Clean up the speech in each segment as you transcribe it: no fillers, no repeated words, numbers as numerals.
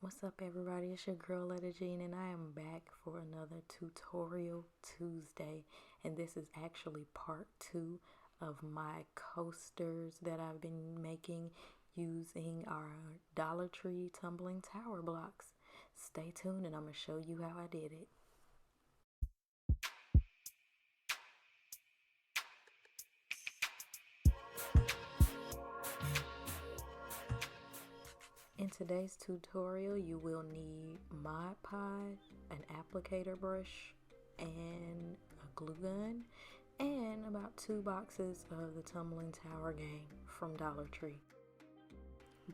What's up, everybody? It's your girl Letta Jean, and I am back for another Tutorial Tuesday. And this is actually part 2 of my coasters that I've been making using our Dollar Tree tumbling tower blocks. Stay tuned, and I'm going to show you how I did it. In today's tutorial, you will need Mod Podge, an applicator brush, and a glue gun, and about 2 boxes of the tumbling tower game from Dollar Tree.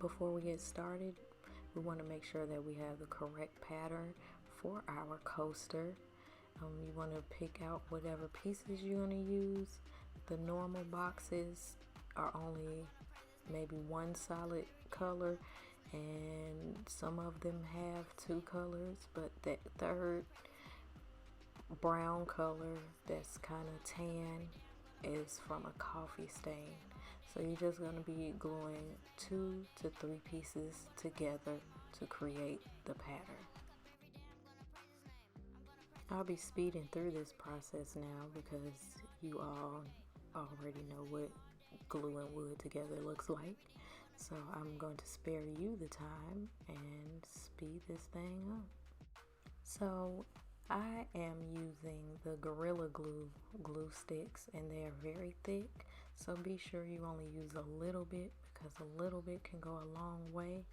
Before we get started, we want to make sure that we have the correct pattern for our coaster. You want to pick out whatever pieces you're going to use. The normal boxes are only maybe one solid color, and some of them have 2 colors, but that third brown color that's kind of tan is from a coffee stain. So you're just going to be gluing 2 to 3 pieces together to create the pattern. I'll be speeding through this process now because you all already know what glue and wood together looks like. So I'm going to spare you the time and speed this thing up. So I am using the Gorilla glue sticks, and they are very thick. So be sure you only use a little bit, because a little bit can go a long way.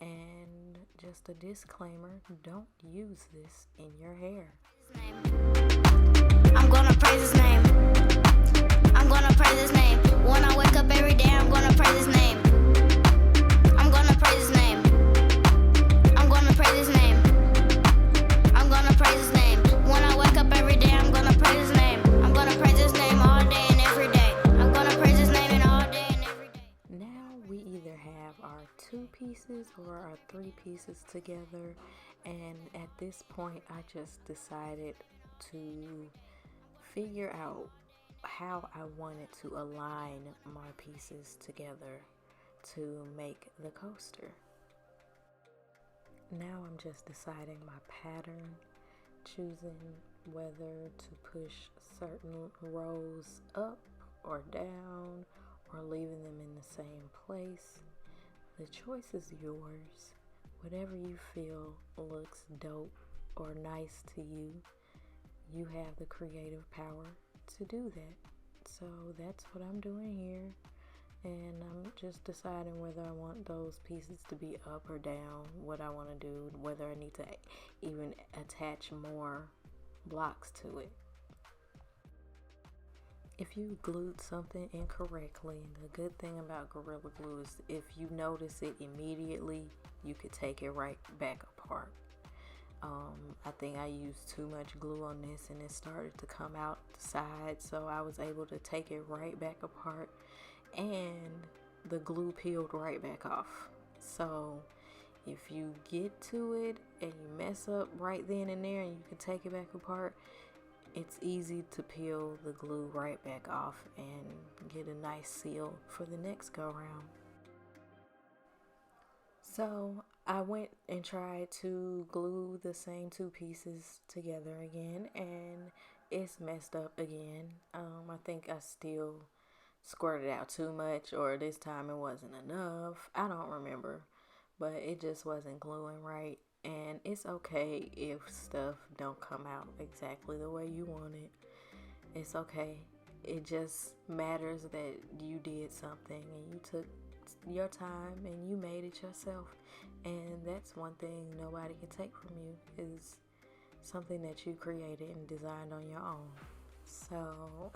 And just a disclaimer, don't use this in your hair. I'm gonna praise his name. I'm gonna praise his name. When I wake up every day, I'm gonna praise his name. I'm gonna praise his name. I'm gonna praise his name. I'm gonna praise his name. When I wake up every day, I'm gonna praise his name. I'm gonna praise his name all day and every day. I'm gonna praise his name and all day and every day. Now we either have our 2 pieces or our 3 pieces together, and at this point I just decided to figure out how I wanted to align my pieces together to make the coaster. Now I'm just deciding my pattern, choosing whether to push certain rows up or down, or leaving them in the same place. The choice is yours. Whatever you feel looks dope or nice to you, you have the creative power to do that. So that's what I'm doing here, and I'm just deciding whether I want those pieces to be up or down, what I want to do, whether I need to even attach more blocks to it. If you glued something incorrectly, the good thing about Gorilla Glue is if you notice it immediately, you could take it right back apart. I think I used too much glue on this and it started to come out the side, so I was able to take it right back apart, and the glue peeled right back off. So if you get to it and you mess up right then and there and you can take it back apart, it's easy to peel the glue right back off and get a nice seal for the next go round. So I went and tried to glue the same 2 pieces together again, and it's messed up again. I think I still squirted out too much, or this time it wasn't enough. I don't remember, but it just wasn't gluing right. And it's okay if stuff don't come out exactly the way you want it. It's okay. It just matters that you did something and you took your time and you made it yourself. And that's one thing nobody can take from you, is something that you created and designed on your own. So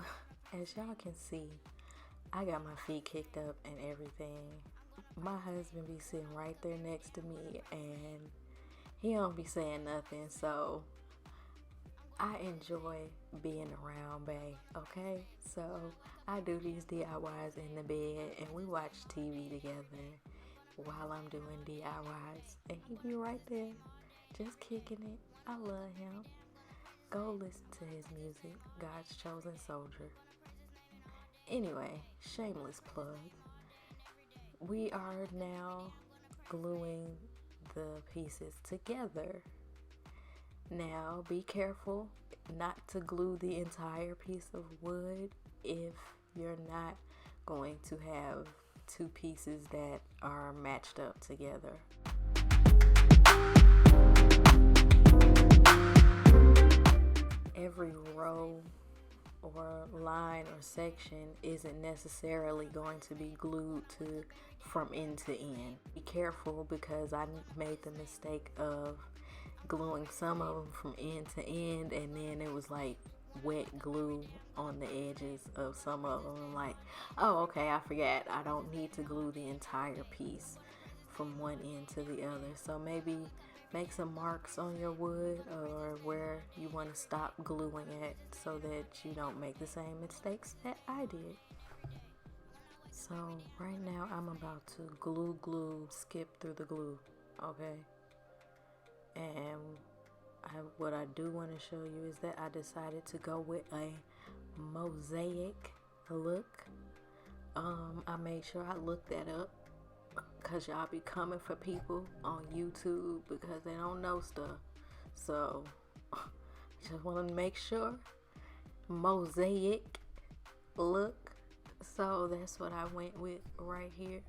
as y'all can see, I got my feet kicked up and everything. My husband be sitting right there next to me and he don't be saying nothing, so I enjoy being around Bae, okay? So I do these DIYs in the bed and we watch TV together while I'm doing DIYs, and he be right there just kicking it. I love him. Go listen to his music, God's Chosen Soldier. Anyway, shameless plug. We are now gluing the pieces together. Now be careful not to glue the entire piece of wood if you're not going to have two pieces that are matched up together. Every row or line or section isn't necessarily going to be glued to from end to end. Be careful, because I made the mistake of gluing some of them from end to end, and then it was like wet glue on the edges of some of them. I'm like, oh, okay, I forgot. I don't need to glue the entire piece from one end to the other. So maybe make some marks on your wood or where you want to stop gluing it, so that you don't make the same mistakes that I did. So right now I'm about to skip through the glue, okay? And what I do want to show you is that I decided to go with a mosaic look. I made sure I looked that up, because y'all be coming for people on YouTube because they don't know stuff. So just want to make sure. Mosaic look. So that's what I went with right here.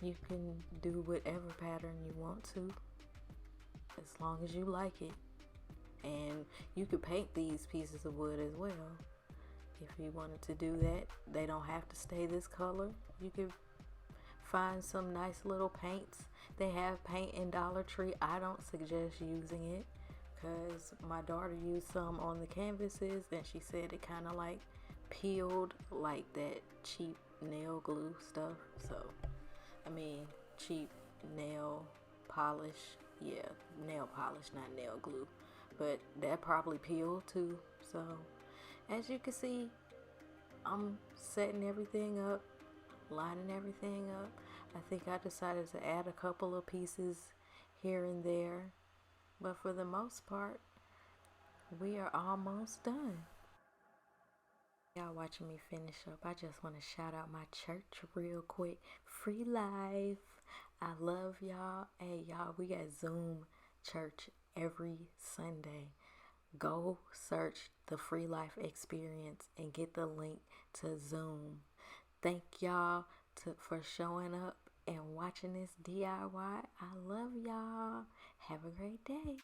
You can do whatever pattern you want to, as long as you like it. And you could paint these pieces of wood as well if you wanted to do that. They don't have to stay this color. You could find some nice little paints. They have paint in Dollar Tree. I don't suggest using it, because my daughter used some on the canvases and she said it kind of like peeled, like that cheap nail glue stuff. So I mean, cheap nail polish. Yeah, nail polish, not nail glue. But that probably peeled too. So as you can see, I'm setting everything up, lining everything up. I think I decided to add a couple of pieces here and there, but for the most part, we are almost done. Y'all watching me finish up, I just want to shout out my church real quick. Free Life. I love y'all. Hey, y'all, we got Zoom church every Sunday. Go search the Free Life Experience and get the link to Zoom. Thank y'all for showing up and watching this DIY. I love y'all. Have a great day.